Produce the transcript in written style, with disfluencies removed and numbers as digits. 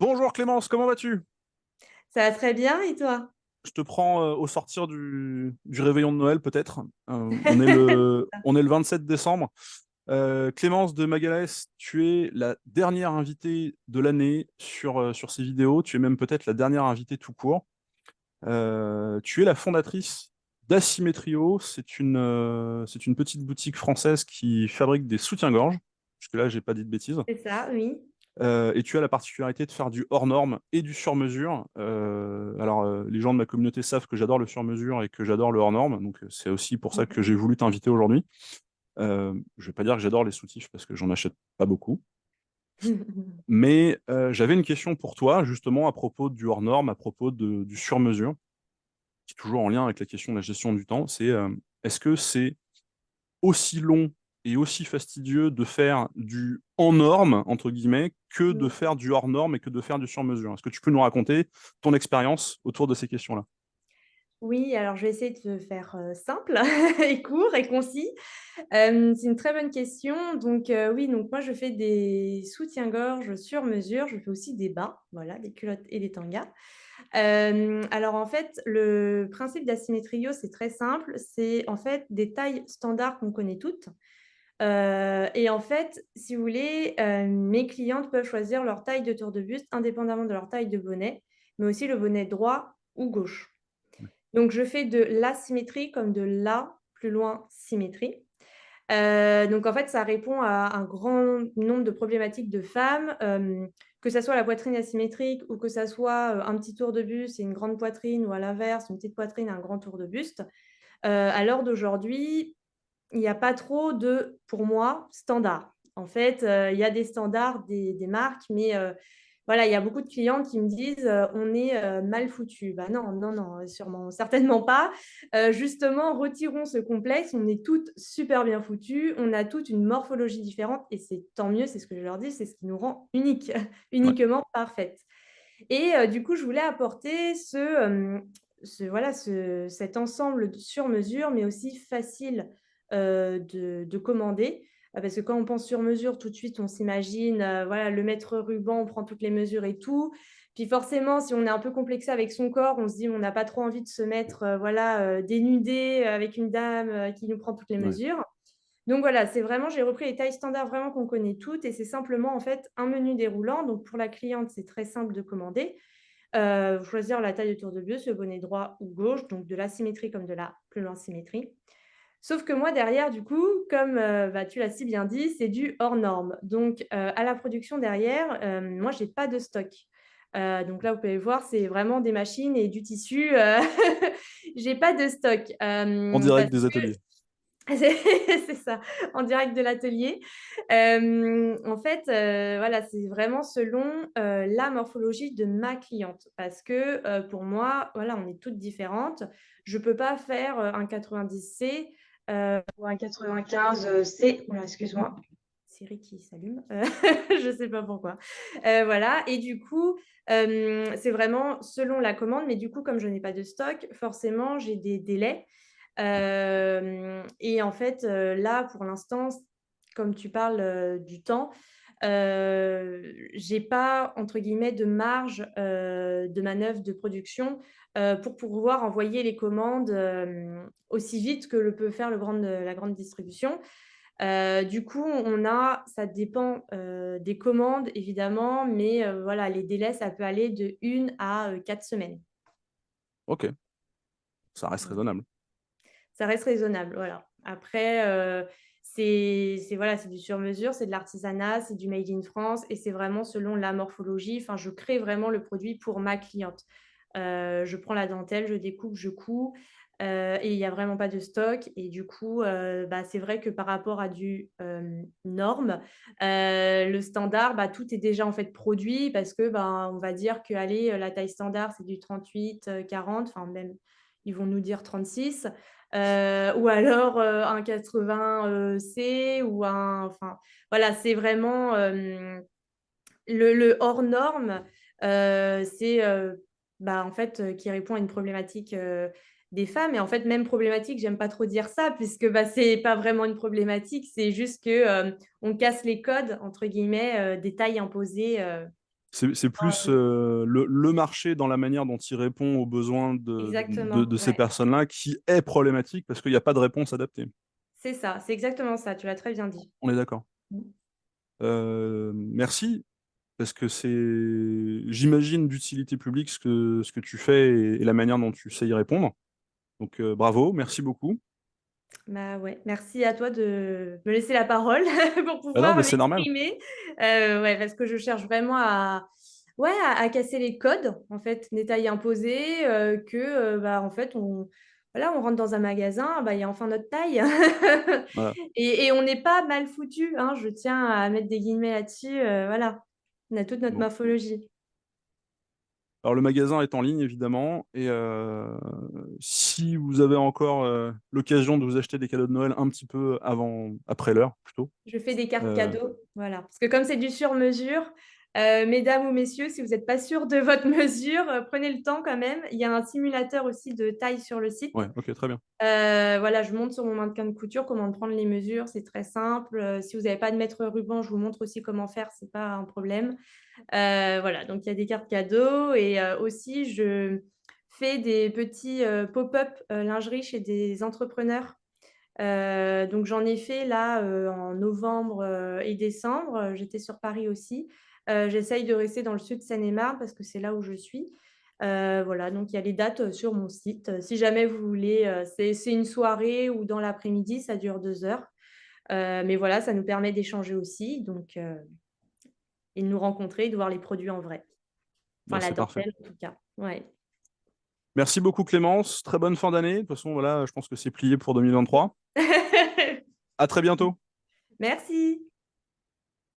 Bonjour Clémence, comment vas-tu? Ça va très bien et toi? Je te prends au sortir du réveillon de Noël peut-être. On est le 27 décembre. Clémence de Magalhães, tu es la dernière invitée de l'année sur ces vidéos. Tu es même peut-être la dernière invitée tout court. Tu es la fondatrice d'Asymmetrio. C'est une petite boutique française qui fabrique des soutiens-gorge. Jusque-là, j'ai pas dit de bêtises. C'est ça, oui. Et tu as la particularité de faire du hors norme et du sur mesure. Les gens de ma communauté savent que j'adore le sur mesure et que j'adore le hors norme, donc c'est aussi pour ça que j'ai voulu t'inviter aujourd'hui. Je vais pas dire que j'adore les soutifs parce que j'en achète pas beaucoup, mais j'avais une question pour toi justement à propos du hors norme, à propos du sur mesure, qui est toujours en lien avec la question de la gestion du temps. C'est est-ce que c'est aussi long et aussi fastidieux de faire du en norme, entre guillemets, que de faire du hors norme et que de faire du sur mesure. Est-ce que tu peux nous raconter ton expérience autour de ces questions-là? Oui, alors je vais essayer de te faire, simple et court et concis. C'est une très bonne question. Donc, oui, donc moi je fais des soutiens-gorge sur mesure. Je fais aussi des bas, voilà, des culottes et des tangas. Alors en fait, le principe d'Asymmetrio, c'est très simple. C'est en fait des tailles standards qu'on connaît toutes. Et en fait, si vous voulez, mes clientes peuvent choisir leur taille de tour de buste indépendamment de leur taille de bonnet, mais aussi le bonnet droit ou gauche. Donc je fais de l'asymétrie comme de la, plus loin, symétrie. Donc en fait, ça répond à un grand nombre de problématiques de femmes, que ça soit la poitrine asymétrique ou que ça soit, un petit tour de buste et une grande poitrine ou à l'inverse, une petite poitrine et un grand tour de buste. À l'heure d'aujourd'hui, il n'y a pas trop de, pour moi, standards. En fait, il y a des standards des marques, mais voilà, il y a beaucoup de clients qui me disent, «On est, mal foutus». Bah non, non, non, sûrement certainement pas. Justement, retirons ce complexe, on est toutes super bien foutues, on a toutes une morphologie différente et c'est tant mieux, c'est ce que je leur dis, c'est ce qui nous rend uniques, Ouais. uniquement parfaites. Et du coup, je voulais apporter cet ensemble sur mesure, mais aussi facile, de commander. Parce que quand on pense sur mesure, tout de suite, on s'imagine, voilà, le mètre ruban, on prend toutes les mesures et tout. Puis forcément, si on est un peu complexé avec son corps, on se dit: «On n'a pas trop envie de se mettre, voilà, dénudé, avec une dame, qui nous prend toutes les Ouais. mesures». Donc voilà, c'est vraiment j'ai repris les tailles standards vraiment qu'on connaît toutes et c'est simplement, en fait, un menu déroulant. Donc pour la cliente, c'est très simple de commander. Choisir la taille de tour de buste, le bonnet droit ou gauche, donc de l'asymétrie comme de la plus loin symétrie. Sauf que moi derrière du coup, comme, bah, tu l'as si bien dit, c'est du hors norme. Donc, à la production derrière, moi j'ai pas de stock. Donc là, vous pouvez voir, c'est vraiment des machines et du tissu, j'ai pas de stock, En parce direct des ateliers. c'est c'est ça, en direct de l'atelier. En fait, voilà, c'est vraiment selon, la morphologie de ma cliente. Parce que, pour moi, voilà, on est toutes différentes. Je peux pas faire, un 90C, ou un 95, C. Oula, excuse-moi, Siri qui s'allume, je sais pas pourquoi. Voilà et du coup, c'est vraiment selon la commande, mais du coup, comme je n'ai pas de stock, forcément, j'ai des délais. Et en fait, là, pour l'instant, comme tu parles, du temps, j'ai pas, entre guillemets, «de marge», de manœuvre de production, pour pouvoir envoyer les commandes, aussi vite que le peut faire la grande distribution. Du coup, ça dépend, des commandes évidemment, mais voilà, les délais, ça peut aller de 1 à 4 semaines. Ok, ça reste Voilà. raisonnable. Ça reste raisonnable, voilà. Après, voilà, c'est du sur mesure, c'est de l'artisanat, c'est du made in France et c'est vraiment selon la morphologie. Enfin, je crée vraiment le produit pour ma cliente. Je prends la dentelle, je découpe, je couds, et il y a vraiment pas de stock et du coup, bah, c'est vrai que par rapport à du, norme, le standard, bah, tout est déjà en fait produit parce que, ben, on va dire que, allez, la taille standard, c'est du 38, 40, enfin même, ils vont nous dire 36. Ou alors, un 80, C ou enfin, voilà, c'est vraiment, le hors norme, c'est, bah, en fait, qui répond à une problématique, des femmes et en fait, même problématique, j'aime pas trop dire ça puisque, bah, c'est pas vraiment une problématique, c'est juste que, on «casse les codes» entre guillemets, des tailles imposées, C'est plus le marché dans la manière dont il répond aux besoins Exactement, de ces ouais. personnes-là qui est problématique parce qu'il n'y a pas de réponse adaptée. C'est ça, c'est exactement ça, tu l'as très bien dit. On est d'accord. Mmh. Merci, parce que j'imagine, d'utilité publique ce que tu fais et la manière dont tu sais y répondre. Donc, bravo, merci beaucoup. Bah, ouais, merci à toi de me laisser la parole pour Ah non, pouvoir mais c'est normal. m'exprimer. Ouais, parce que je cherche vraiment à ouais, à casser les codes, en fait, des tailles imposées, bah, en fait, voilà, on rentre dans un magasin, bah, il y a enfin notre taille Voilà. et on n'est pas mal foutus, hein, je tiens à mettre des guillemets là-dessus, voilà. On a toute notre Bon. morphologie. Alors, le magasin est en ligne, évidemment, et si vous avez encore l'occasion de vous acheter des cadeaux de Noël un petit peu après l'heure, plutôt, Je fais des cartes euh, cadeaux, voilà. Parce que comme c'est du sur mesure, mesdames ou messieurs, si vous n'êtes pas sûr de votre mesure, prenez le temps quand même. Il y a un simulateur aussi de taille sur le site. ouais, ok, très bien. Voilà, je montre sur mon mannequin de couture comment prendre les mesures, c'est très simple. Si vous n'avez pas de mètre ruban, je vous montre aussi comment faire, c'est pas un problème. Voilà, donc il y a des cartes cadeaux et aussi je fais des petits, pop-up, lingerie chez des entrepreneurs. Donc j'en ai fait là, en novembre, et décembre, j'étais sur Paris aussi. J'essaye de rester dans le sud Seine-et-Marne parce que c'est là où je suis. Voilà, donc il y a les dates, sur mon site. Si jamais vous voulez, c'est une soirée ou dans l'après-midi, ça dure 2 heures. Mais voilà, ça nous permet d'échanger aussi donc et de nous rencontrer, de voir les produits en vrai. Enfin Bah, la c'est parfait. dentelle en tout cas, ouais. Merci beaucoup, Clémence. Très bonne fin d'année. De toute façon, voilà, je pense que c'est plié pour 2023. À très bientôt. Merci.